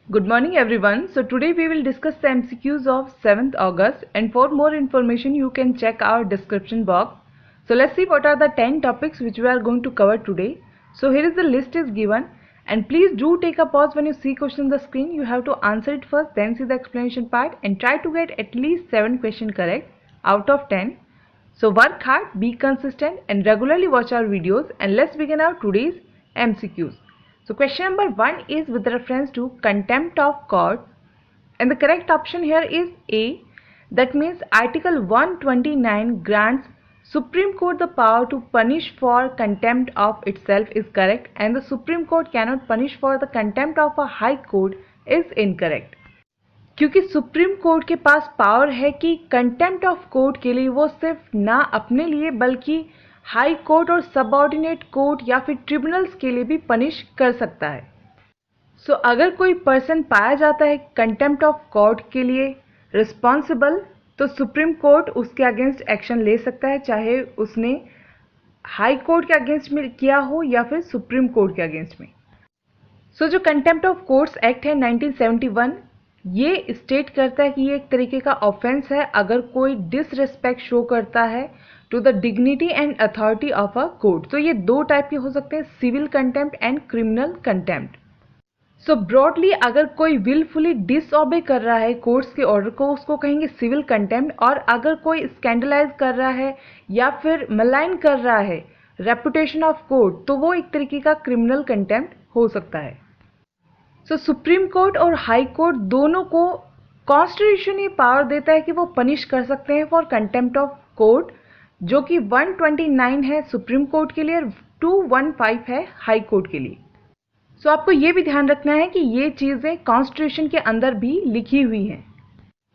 Good morning everyone. So today we will discuss the MCQs of 7th August, and for more information you can check our description box. So let's see what are the 10 topics which we are going to cover today. So here is the list is given, and please do take a pause when you see question on the screen. You have to answer it first, then see the explanation part, and try to get at least 7 questions correct out of 10. So work hard, be consistent and regularly watch our videos, and let's begin our today's MCQs. So question number 1 is with reference to contempt of court, and the correct option here is A. That means Article 129 grants Supreme Court the power to punish for contempt of itself is correct, and the Supreme Court cannot punish for the contempt of a High Court is incorrect. क्योंकि supreme court के पास power है कि contempt of court के लिए वो सिर्फ ना अपने लिए बल्कि हाई कोर्ट और सबऑर्डिनेट कोर्ट या फिर ट्रिब्यूनल्स के लिए भी पनिश कर सकता है। सो अगर कोई पर्सन पाया जाता है कंटेम्प्ट ऑफ कोर्ट के लिए रिस्पॉन्सिबल, तो सुप्रीम कोर्ट उसके अगेंस्ट एक्शन ले सकता है, चाहे उसने हाई कोर्ट के अगेंस्ट में किया हो या फिर सुप्रीम कोर्ट के अगेंस्ट में। सो जो कंटेम्प्ट ऑफ कोर्ट्स एक्ट है 1971, ये स्टेट करता है कि ये एक तरीके का ऑफेंस है अगर कोई डिसरिस्पेक्ट शो करता है to the dignity and authority of a court. तो ये दो टाइप के हो सकते हैं, civil contempt and criminal contempt. So broadly अगर कोई विलफुली डिसऑबे कर रहा है कोर्ट्स के ऑर्डर को, उसको कहेंगे सिविल कंटेम्प्ट, और अगर कोई स्कैंडलाइज कर रहा है या फिर मलाइन कर रहा है रेपुटेशन ऑफ कोर्ट, तो वो एक तरीके का क्रिमिनल कंटेम्प्ट हो सकता है। सो सुप्रीम कोर्ट और हाई कोर्ट दोनों को कॉन्स्टिट्यूशन ये पावर देता है कि वो पनिश कर सकते हैं फॉर कंटेम्प्ट ऑफ कोर्ट, जो कि 129 है सुप्रीम कोर्ट के लिए और 215 है हाई कोर्ट के लिए। सो आपको ये भी ध्यान रखना है कि ये चीज़ें कॉन्स्टिट्यूशन के अंदर भी लिखी हुई हैं।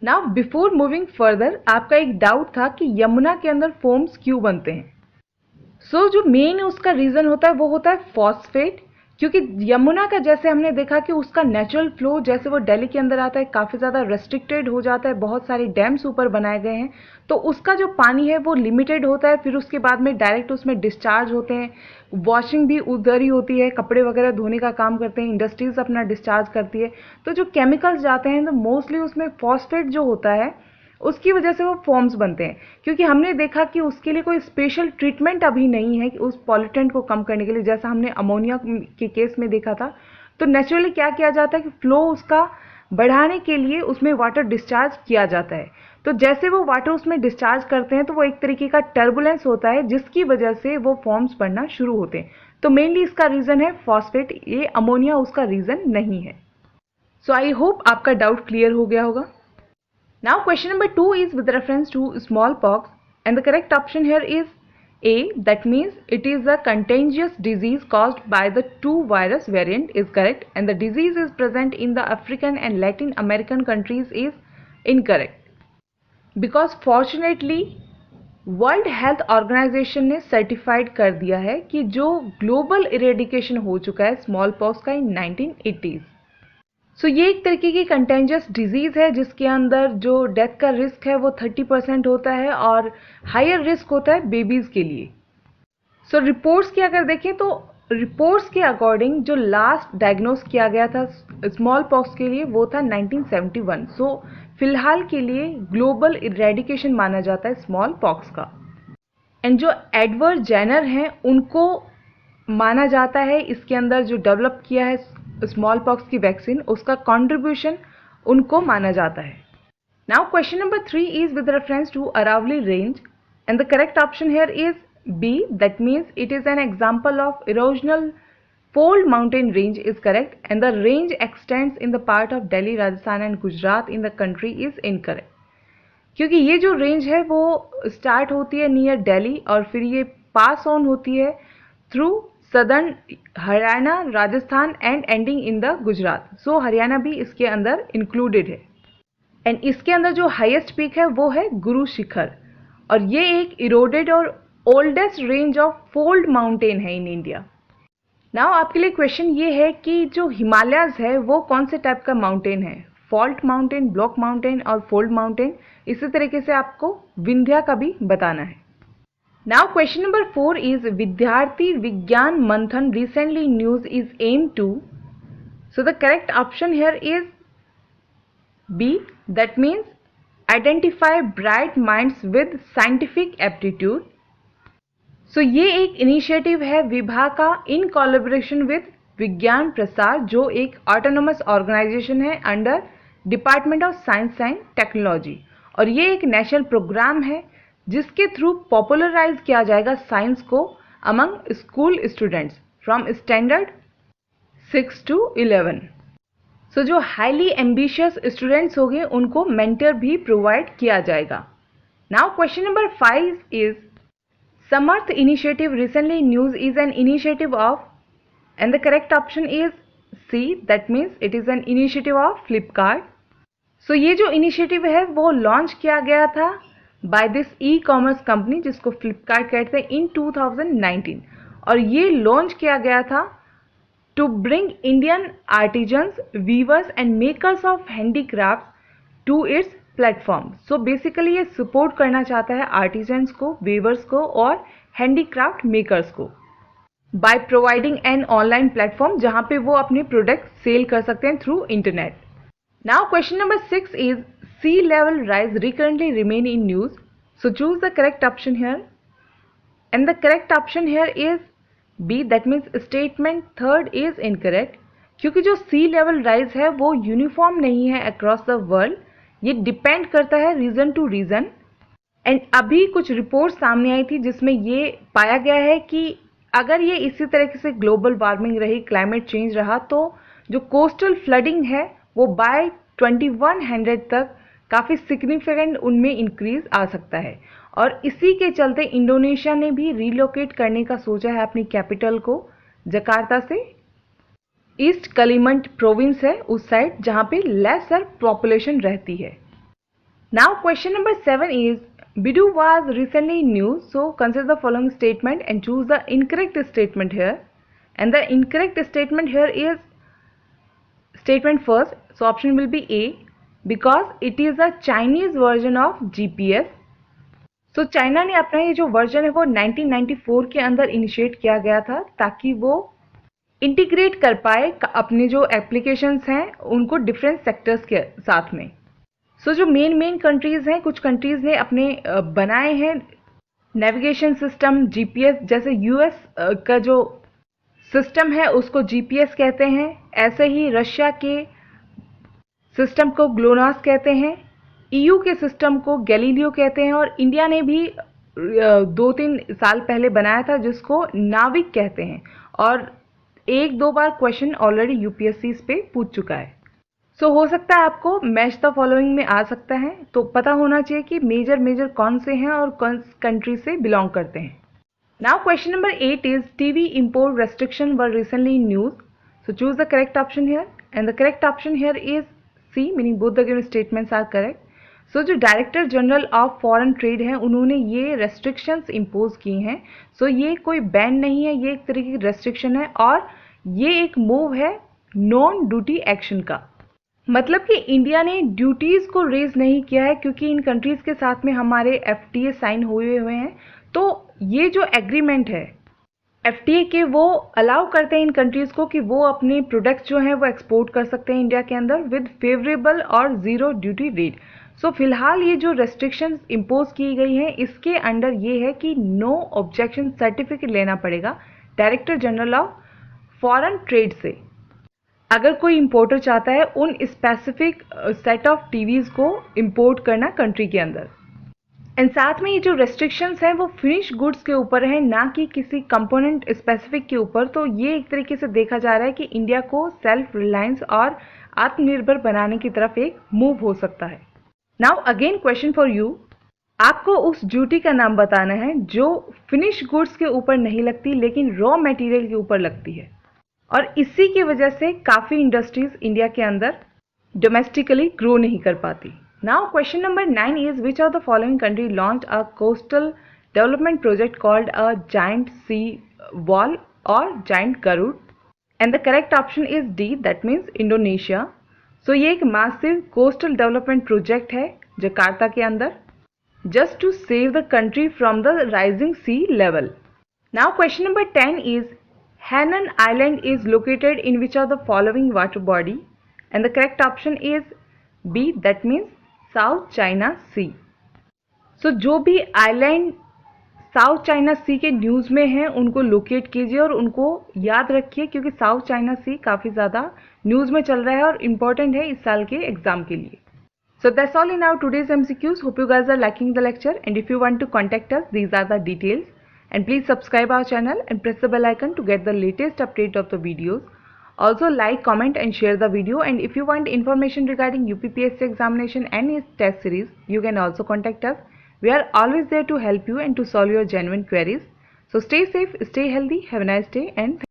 नाउ बिफोर मूविंग फर्दर, आपका एक डाउट था कि यमुना के अंदर फोम्स क्यों बनते हैं। सो जो मेन उसका रीज़न होता है वो होता है फॉस्फेट, क्योंकि यमुना का जैसे हमने देखा कि उसका नेचुरल फ्लो जैसे वो दिल्ली के अंदर आता है काफ़ी ज़्यादा रेस्ट्रिक्टेड हो जाता है, बहुत सारे डैम्स ऊपर बनाए गए हैं, तो उसका जो पानी है वो लिमिटेड होता है, फिर उसके बाद में डायरेक्ट उसमें डिस्चार्ज होते हैं, वॉशिंग भी उधर ही होती है, कपड़े वगैरह धोने का काम करते हैं, इंडस्ट्रीज अपना डिस्चार्ज करती है, तो जो केमिकल्स जाते हैं तो मोस्टली उसमें फॉस्फेट जो होता है उसकी वजह से वो फॉर्म्स बनते हैं। क्योंकि हमने देखा कि उसके लिए कोई स्पेशल ट्रीटमेंट अभी नहीं है कि उस पॉल्यूटेंट को कम करने के लिए, जैसा हमने अमोनिया के केस में देखा था। तो नेचुरली क्या किया जाता है कि फ्लो उसका बढ़ाने के लिए उसमें वाटर डिस्चार्ज किया जाता है, तो जैसे वो वाटर उसमें डिस्चार्ज करते हैं तो वो एक तरीके का टर्बुलेंस होता है जिसकी वजह से वो फॉर्म्स बनना शुरू होते हैं। तो मेनली इसका रीज़न है फॉस्फेट, ये अमोनिया उसका रीज़न नहीं है। सो आई होप आपका डाउट क्लियर हो गया होगा। Now question number 2 is with reference to smallpox, and the correct option here is A. That means it is a contagious disease caused by the 2 virus variant is correct, and the disease is present in the African and Latin American countries is incorrect, because fortunately world health organization ने certified कर दिया है कि जो global eradication हो चुका है small pox का इन 1980s। सो ये एक तरीके की कंटेंजियस डिजीज़ है जिसके अंदर जो डेथ का रिस्क है वो 30% होता है और हायर रिस्क होता है बेबीज़ के लिए। सो रिपोर्ट्स की अगर देखें तो रिपोर्ट्स के अकॉर्डिंग जो लास्ट डायग्नोस किया गया था स्मॉल पॉक्स के लिए वो था 1971। सो फिलहाल के लिए ग्लोबल इरेडिकेशन माना जाता है स्मॉल पॉक्स का। एंड जो एडवर्ड जेनर हैं उनको माना जाता है इसके अंदर जो डेवलप किया है स्मॉल पॉक्स की वैक्सीन, उसका कंट्रीब्यूशन उनको माना जाता है। Now question number 3 is with reference to Aravalli range, and the correct option here is B, that means it is an example of erosional fold mountain range is correct, and the range extends in the part of Delhi, Rajasthan and Gujarat in the country is incorrect, क्योंकि ये जो range है वो start होती है near Delhi और फिर ये पास ऑन होती है through southern Haryana, Rajasthan and ending in the Gujarat. So Haryana भी इसके अंदर इंक्लूडेड है, एंड इसके अंदर जो हाईएस्ट पीक है वो है गुरु शिखर, और ये एक इरोडेड और oldest range of fold mountain है इन इंडिया। नाउ आपके लिए क्वेश्चन ये है कि जो हिमालयाज है वो कौन से टाइप का माउंटेन है, फॉल्ट माउंटेन, ब्लॉक माउंटेन और फोल्ड माउंटेन। इसी तरीके से आपको विंध्या का भी बताना है। Now question number 4 is Vidyarthi Vigyan Manthan recently news is aim to So the correct option here is B, that means identify bright minds with scientific aptitude. So ये एक इनिशिएटिव है विभा का इन कोलैबोरेशन विद विज्ञान प्रसार, जो एक ऑटोनोमस ऑर्गेनाइजेशन है under department of science and technology, और ये एक नेशनल प्रोग्राम है जिसके थ्रू पॉपुलराइज किया जाएगा साइंस को among school students from standard 6 to 11। सो जो हाईली एम्बिशियस स्टूडेंट्स होंगे उनको मेंटर भी प्रोवाइड किया जाएगा। Now question number 5 is Samarth initiative recently news is an initiative of, and the correct option is C, that means it is an initiative of Flipkart। So ये जो initiative है वो launch किया गया था by this e-commerce company जिसको Flipkart कहते हैं in 2019, और ये launch किया गया था to bring Indian artisans, weavers and makers of handicrafts to its platform. So basically ये सपोर्ट करना चाहता है आर्टिजन्स को, वेवर्स को और हैंडीक्राफ्ट मेकर्स को by providing an online platform जहां पे वो अपने प्रोडक्ट सेल कर सकते हैं through internet. Now question number 6 is sea level rise recurrently remain in news, so choose the correct option here, and the correct option here is B, that means statement third is incorrect, क्योंकि जो सी level rise है वो uniform नहीं है across the world, ये depend करता है reason to reason. And अभी कुछ रिपोर्ट सामने आई थी जिसमें ये पाया गया है कि अगर ये इसी तरीके से ग्लोबल वार्मिंग रही, क्लाइमेट चेंज रहा, तो जो कोस्टल फ्लडिंग है वो बाय 2100 तक काफ़ी सिग्निफिकेंट उनमें इंक्रीज आ सकता है, और इसी के चलते इंडोनेशिया ने भी रिलोकेट करने का सोचा है अपनी कैपिटल को जकार्ता से ईस्ट कलिमंट प्रोविंस है उस साइड जहां पे लेसर पॉपुलेशन रहती है। Now question number 7 is BeiDou was recently in news, so consider the following statement and choose the incorrect statement here, and the incorrect statement here is statement first, so option will be A, because it is a Chinese version of GPS. So China ने अपना ये जो version है वो 1994 के अंदर initiate किया गया था ताकि वो इंटीग्रेट कर पाए अपने जो एप्लीकेशंस हैं उनको डिफरेंट सेक्टर्स के साथ में। सो जो मेन कंट्रीज़ हैं, कुछ कंट्रीज़ ने अपने बनाए हैं नेविगेशन सिस्टम जीपीएस, जैसे यूएस का जो सिस्टम है उसको जीपीएस कहते हैं, ऐसे ही रशिया के सिस्टम को ग्लोनास कहते हैं, ईयू के सिस्टम को गैलीलियो कहते हैं, और इंडिया ने भी 2-3 साल पहले बनाया था जिसको नाविक कहते हैं, और 1-2 बार क्वेश्चन ऑलरेडी यूपीएससी इस पे पूछ चुका है। सो हो सकता है आपको मैच द फॉलोइंग में आ सकता है, तो पता होना चाहिए कि मेजर कौन से हैं और कौन कंट्री से बिलोंग करते हैं। Now question number 8 is TV import restriction were recently in news, so choose the correct option here, and the correct option here is C, meaning both the given statements are correct. So जो director general of foreign trade हैं उन्होंने ये restrictions impose की हैं। सो ये कोई ban नहीं है, ये एक तरीके की रेस्ट्रिक्शन है, और ये एक मूव है नॉन ड्यूटी एक्शन का, मतलब कि इंडिया ने ड्यूटीज़ को रेज नहीं किया है क्योंकि इन कंट्रीज़ के साथ में हमारे एफटीए साइन हुए हैं। तो ये जो एग्रीमेंट है एफटीए के, वो अलाउ करते हैं इन कंट्रीज़ को कि वो अपने प्रोडक्ट्स जो हैं वो एक्सपोर्ट कर सकते हैं इंडिया के अंदर विद फेवरेबल और ज़ीरो ड्यूटी रेट। सो फिलहाल ये जो रेस्ट्रिक्शंस इम्पोज की गई हैं इसके अंडर ये है कि नो ऑब्जेक्शन सर्टिफिकेट लेना पड़ेगा director general of foreign trade से, अगर कोई इंपोर्टर चाहता है उन स्पेसिफिक सेट ऑफ टीवीज़ को इंपोर्ट करना कंट्री के अंदर। एंड साथ में ये जो रेस्ट्रिक्शंस हैं वो फिनिश गुड्स के ऊपर है, ना कि किसी कंपोनेंट स्पेसिफिक के ऊपर। तो ये एक तरीके से देखा जा रहा है कि इंडिया को सेल्फ रिलायंस और आत्मनिर्भर बनाने की तरफ एक मूव हो सकता है। Now again question for you, आपको उस ड्यूटी का नाम बताना है जो फिनिश गुड्स के ऊपर नहीं लगती लेकिन रॉ मटेरियल के ऊपर लगती है, और इसी की वजह से काफ़ी इंडस्ट्रीज इंडिया के अंदर डोमेस्टिकली ग्रो नहीं कर पाती। Now question number 9 is which of the following country launch a coastal development project called a giant sea wall और giant Garuda, and the correct option is D, that means Indonesia. So ये एक massive coastal development project है Jakarta के अंदर, just to save the country from the rising sea level. Now question number 10 is Hainan Island is located in which of the following water body? And the correct option is B, that means South China Sea. So जो भी island south China सी के news में हैं उनको locate कीजिए और उनको याद रखिए, क्योंकि साउथ चाइना सी काफ़ी ज़्यादा न्यूज़ में चल रहा है और इम्पोर्टेंट है इस साल के एग्जाम के लिए. So that's all in our today's MCQs. Hope you guys are liking the lecture, and if you want to contact us, these are the details. And please subscribe our channel and press the bell icon to get the latest update of the videos. Also like, comment and share the video, and if you want information regarding UPPSC examination and its test series, you can also contact us. We are always there to help you and to solve your genuine queries. So stay safe, stay healthy, have a nice day, and